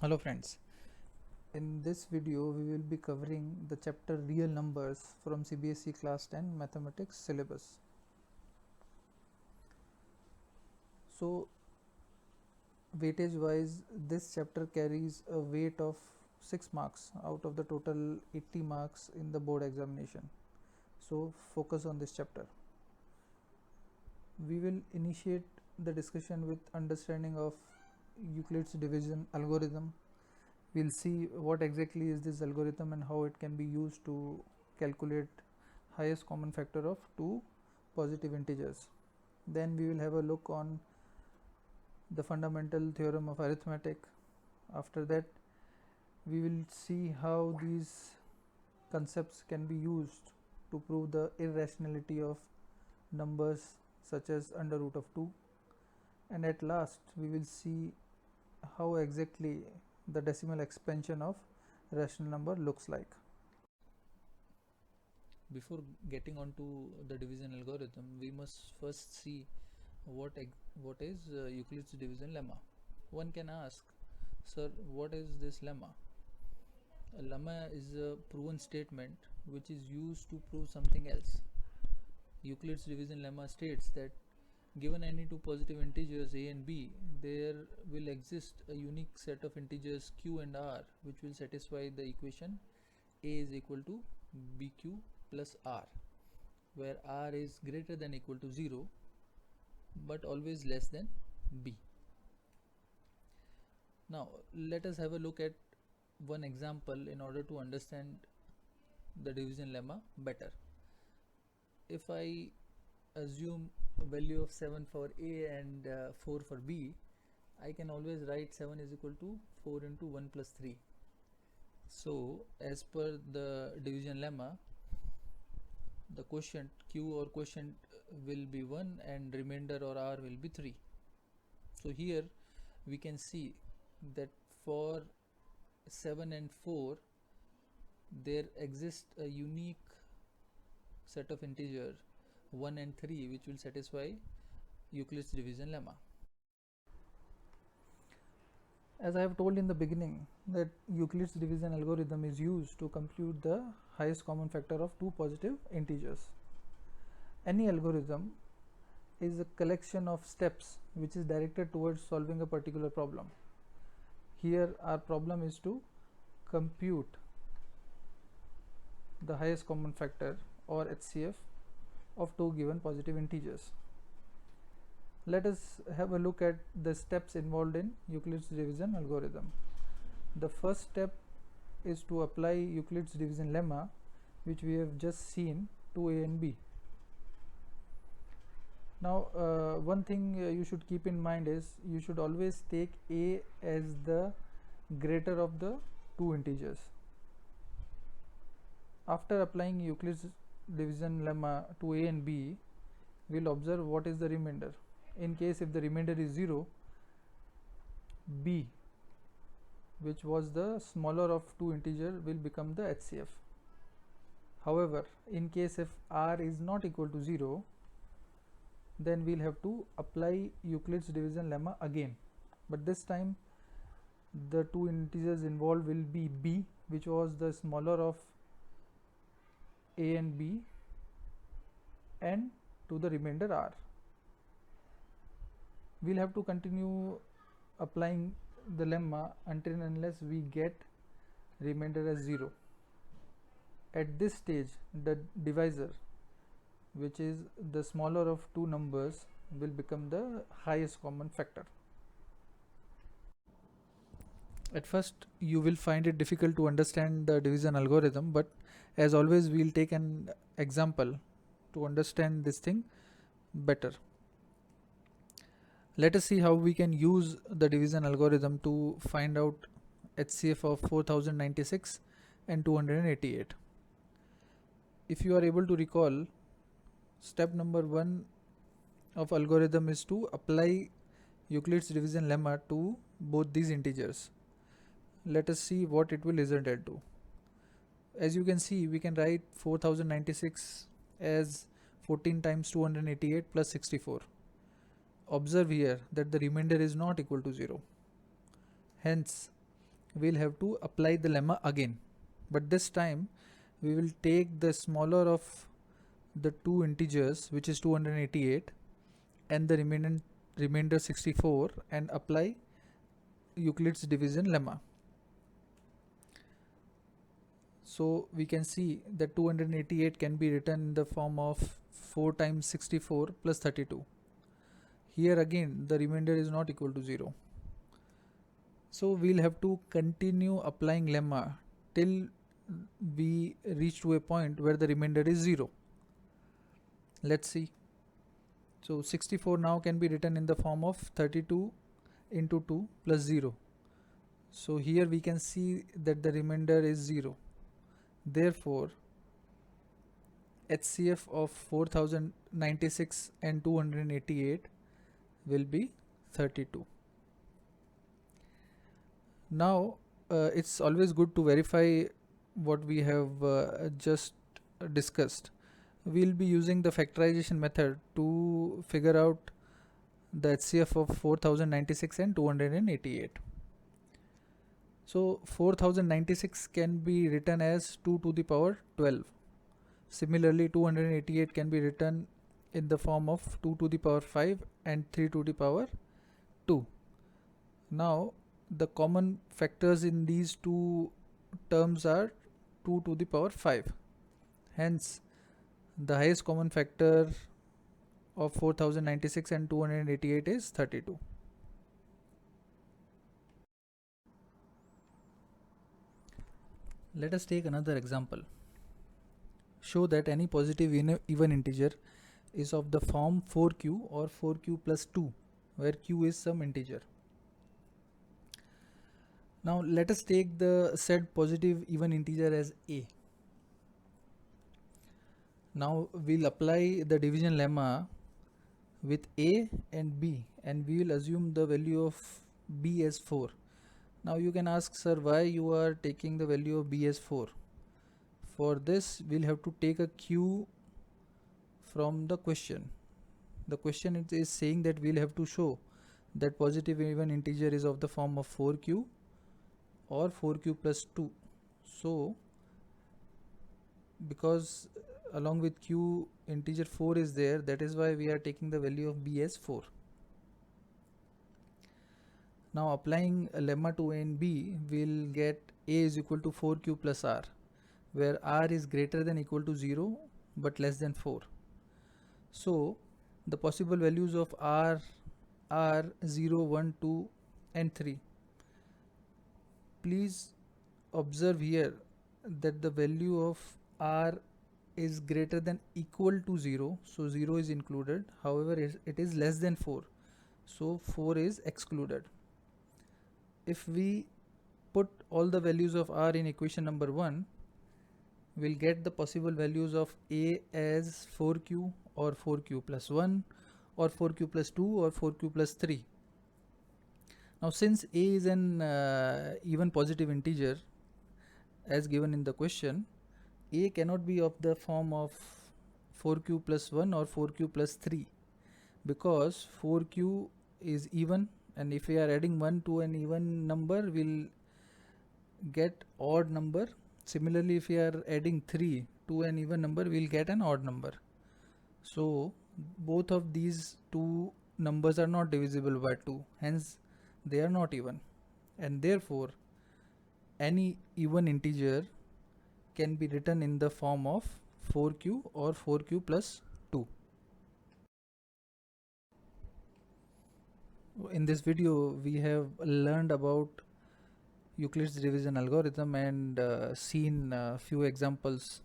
Hello friends, in this video we will be covering the chapter real numbers from CBSE class 10 mathematics syllabus. So weightage wise this chapter carries a weight of 6 marks out of the total 80 marks in the board examination. So focus on this chapter. We will initiate the discussion with understanding of Euclid's division algorithm. We'll see what exactly is this algorithm and how it can be used to calculate highest common factor of two positive integers. Then we will have a look on the fundamental theorem of arithmetic. After that we will see how these concepts can be used to prove the irrationality of numbers such as under root of 2, and at last we will see how exactly the decimal expansion of rational number looks like. Before getting on to the division algorithm, we must first see what is Euclid's division lemma. One can ask, sir, what is this lemma? A lemma is a proven statement which is used to prove something else. Euclid's division lemma states that given any two positive integers a and b, there will exist a unique set of integers q and r which will satisfy the equation a is equal to bq plus r, where r is greater than equal to 0 but always less than b. Now let us have a look at one example in order to understand the division lemma better. If I assume a value of 7 for a and 4 for b, I can always write 7 is equal to 4 into 1 plus 3. So as per the division lemma, the quotient q or quotient will be 1 and remainder or r will be 3. So here we can see that for 7 and 4 there exists a unique set of integer 1 and 3 which will satisfy Euclid's division lemma. As I have told in the beginning that Euclid's division algorithm is used to compute the highest common factor of two positive integers. Any algorithm is a collection of steps which is directed towards solving a particular problem. Here our problem is to compute the highest common factor or HCF of two given positive integers. Let us have a look at the steps involved in Euclid's division algorithm. The first step is to apply Euclid's division lemma, which we have just seen, to a and b. Now one thing you should keep in mind is you should always take a as the greater of the two integers. After applying Euclid's division lemma to a and b, we will observe what is the remainder. In case if the remainder is 0, b, which was the smaller of two integer, will become the HCF. However, in case if r is not equal to 0, then we'll have to apply Euclid's division lemma again, but this time the two integers involved will be b, which was the smaller of a and b, and to the remainder r. We'll have to continue applying the lemma until and unless we get remainder as 0. At this stage the divisor, which is the smaller of two numbers, will become the highest common factor. At first you will find it difficult to understand the division algorithm, but as always we will take an example to understand this thing better. Let us see how we can use the division algorithm to find out HCF of 4096 and 288. If you are able to recall, step number 1 of algorithm is to apply Euclid's division lemma to both these integers. Let us see what it will result into. As you can see, we can write 4096 as 14 times 288 plus 64. Observe here that the remainder is not equal to 0. Hence, we'll have to apply the lemma again, but this time we will take the smaller of the two integers, which is 288, and the remainder 64, and apply Euclid's division lemma. So we can see that 288 can be written in the form of 4 times 64 plus 32. Here again the remainder is not equal to 0. So we'll have to continue applying lemma till we reach to a point where the remainder is 0. Let's see. So 64 now can be written in the form of 32 into 2 plus 0. So here we can see that the remainder is 0. Therefore, HCF of 4096 and 288 will be 32. Now it's always good to verify what we have just discussed. We'll be using the factorization method to figure out the HCF of 4096 and 288. So 4096 can be written as 2 to the power 12. Similarly, 288 can be written in the form of 2 to the power 5 and 3 to the power 2. Now the common factors in these two terms are 2 to the power 5. Hence the highest common factor of 4096 and 288 is 32. Let us take another example. Show that any positive even integer is of the form 4q or 4q plus 2, where q is some integer. Now let us take the said positive even integer as a. Now we'll apply the division lemma with a and b, and we will assume the value of b as 4. Now you can ask, sir, why you are taking the value of b as 4? For this we'll have to take a q from the question. The question is saying that we'll have to show that positive even integer is of the form of 4q or 4q plus 2. So because along with q integer 4 is there, that is why we are taking the value of b as 4. Now applying a lemma to a and b, we'll get a is equal to 4q plus r, where r is greater than equal to 0 but less than 4. So the possible values of r are 0, 1, 2 and 3. Please observe here that the value of r is greater than equal to 0, so 0 is included. However, it is less than 4, so 4 is excluded. If we put all the values of r in equation number 1, we'll get the possible values of a as 4q or 4q plus 1 or 4q plus 2 or 4q plus 3. Now since a is an even positive integer as given in the question, a cannot be of the form of 4q plus 1 or 4q plus 3, because 4q is even, and if we are adding 1 to an even number, we'll get odd number. Similarly, if we are adding 3 to an even number, we'll get an odd number. So both of these two numbers are not divisible by 2, hence they are not even, and therefore any even integer can be written in the form of 4q or 4q plus 2. In this video we have learned about Euclid's division algorithm and seen few examples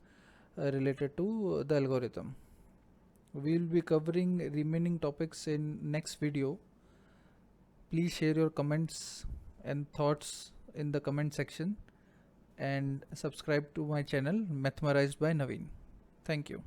related to the algorithm. We will be covering remaining topics in next video. Please share your comments and thoughts in the comment section and subscribe to my channel Mathmerized by Naveen. Thank you.